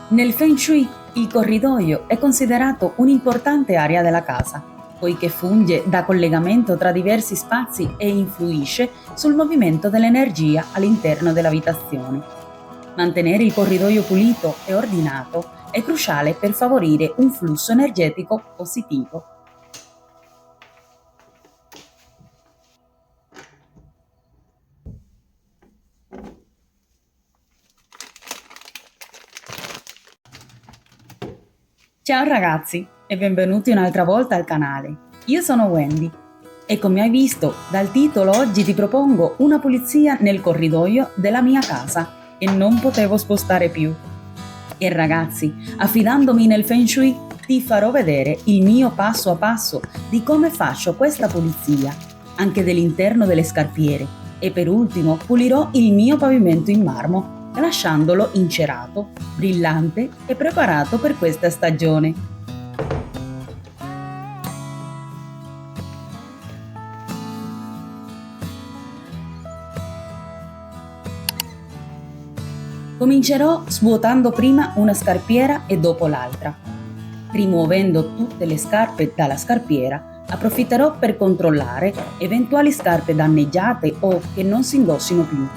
Nel Feng Shui il corridoio è considerato un'importante area della casa, poiché funge da collegamento tra diversi spazi e influisce sul movimento dell'energia all'interno dell'abitazione. Mantenere il corridoio pulito e ordinato è cruciale per favorire un flusso energetico positivo. Ciao ragazzi e benvenuti un'altra volta al canale. Io sono Wendy e come hai visto dal titolo oggi ti propongo una pulizia nel corridoio della mia casa e non potevo spostare più. E ragazzi, affidandomi nel Feng Shui ti farò vedere il mio passo a passo di come faccio questa pulizia, anche dell'interno delle scarpiere e per ultimo pulirò il mio pavimento in marmo lasciandolo incerato, brillante e preparato per questa stagione. Comincerò svuotando prima una scarpiera e dopo l'altra. Rimuovendo tutte le scarpe dalla scarpiera, approfitterò per controllare eventuali scarpe danneggiate o che non si indossino più.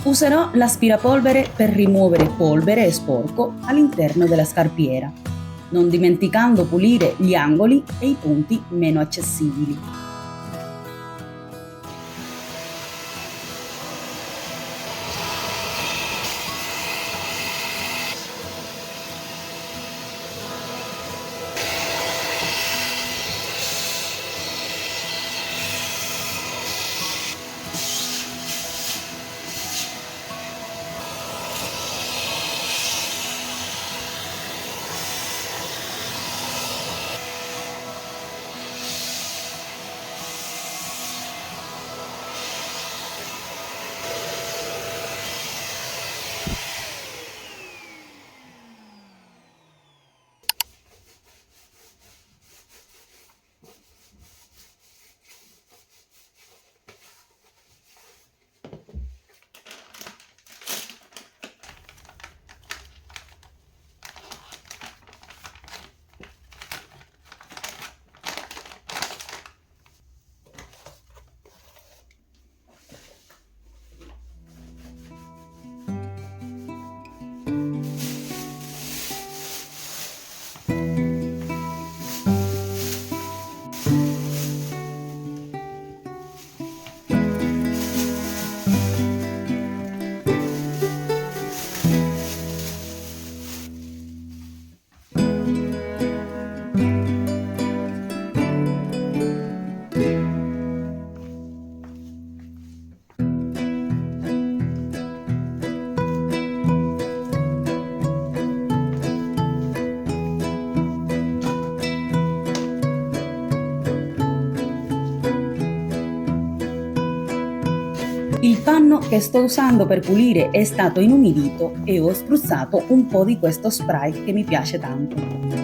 Userò l'aspirapolvere per rimuovere polvere e sporco all'interno della scarpiera, non dimenticando pulire gli angoli e i punti meno accessibili. Il panno che sto usando per pulire è stato inumidito e ho spruzzato un po' di questo spray che mi piace tanto.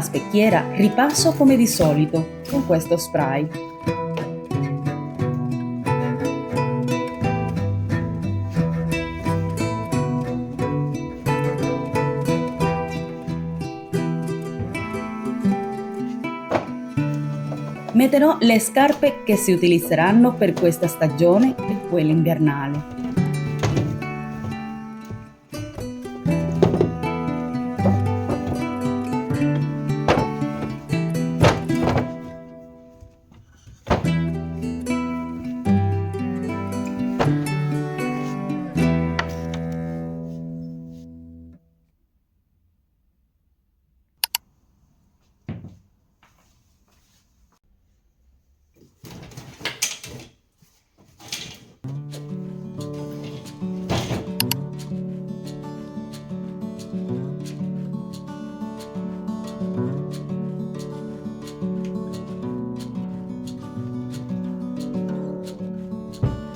specchiera ripasso come di solito con questo spray. Metterò le scarpe che si utilizzeranno per questa stagione e quella invernale.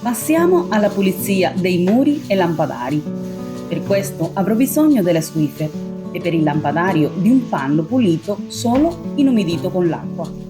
Passiamo alla pulizia dei muri e lampadari. Per questo avrò bisogno delle Swiffer e per il lampadario di un panno pulito solo inumidito con l'acqua.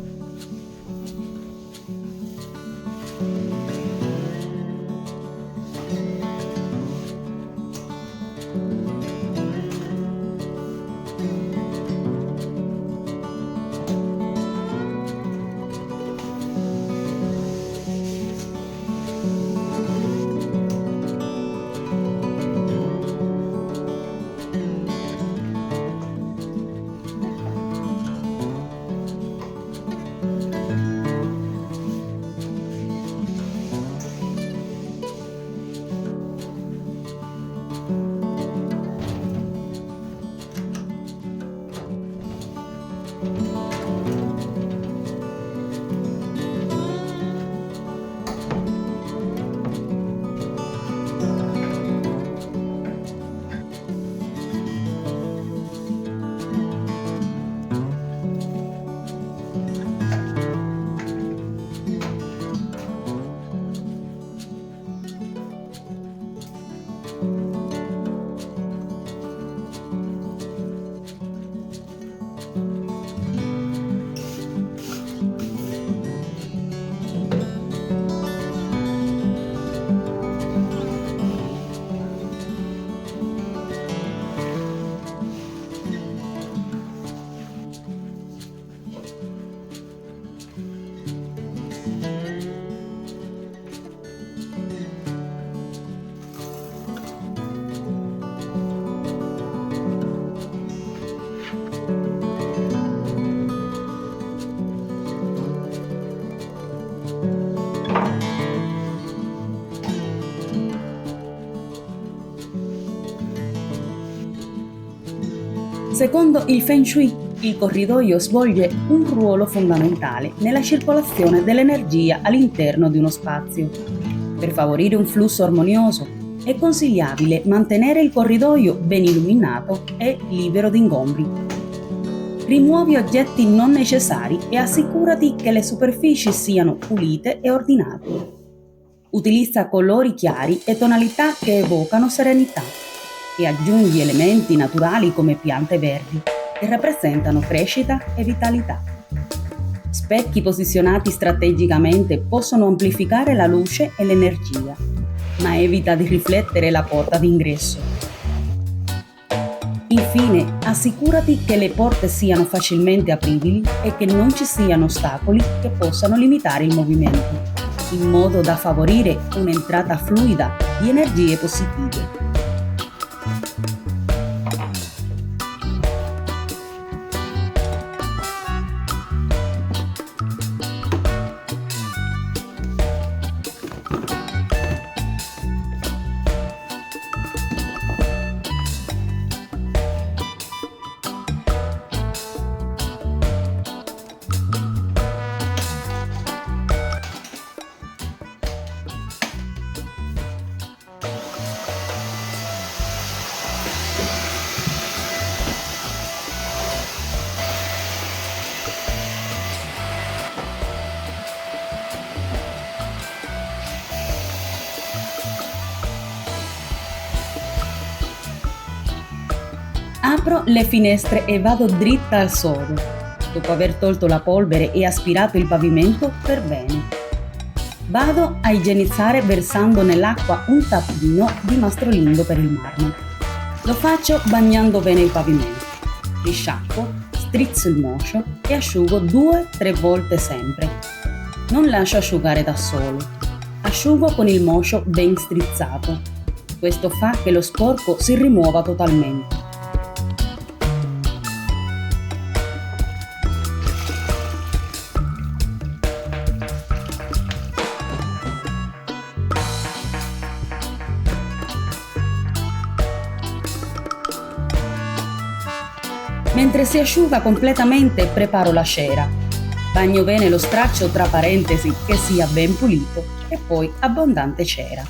Secondo il Feng Shui, il corridoio svolge un ruolo fondamentale nella circolazione dell'energia all'interno di uno spazio. Per favorire un flusso armonioso è consigliabile mantenere il corridoio ben illuminato e libero di ingombri. Rimuovi oggetti non necessari e assicurati che le superfici siano pulite e ordinate. Utilizza colori chiari e tonalità che evocano serenità e aggiungi elementi naturali come piante verdi che rappresentano crescita e vitalità. Specchi posizionati strategicamente possono amplificare la luce e l'energia, ma evita di riflettere la porta d'ingresso. Infine, assicurati che le porte siano facilmente apribili e che non ci siano ostacoli che possano limitare il movimento, in modo da favorire un'entrata fluida di energie positive. Apro le finestre e vado dritta al sodo, dopo aver tolto la polvere e aspirato il pavimento per bene. Vado a igienizzare versando nell'acqua un tappino di Mastrolindo per il marmo. Lo faccio bagnando bene il pavimento. Risciacquo, strizzo il moscio e asciugo 2-3 volte sempre. Non lascio asciugare da solo. Asciugo con il moscio ben strizzato. Questo fa che lo sporco si rimuova totalmente. Mentre si asciuga completamente preparo la cera. Bagno bene lo straccio tra parentesi che sia ben pulito e poi abbondante cera.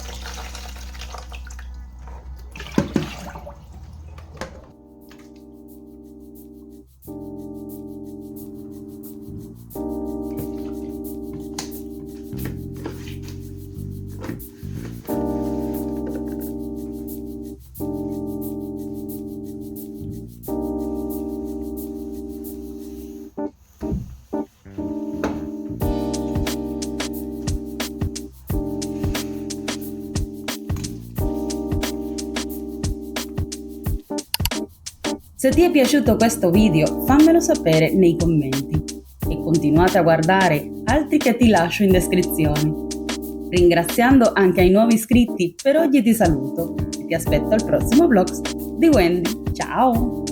Se ti è piaciuto questo video fammelo sapere nei commenti e continuate a guardare altri che ti lascio in descrizione. Ringraziando anche ai nuovi iscritti, per oggi ti saluto e ti aspetto al prossimo vlog di Wendy. Ciao!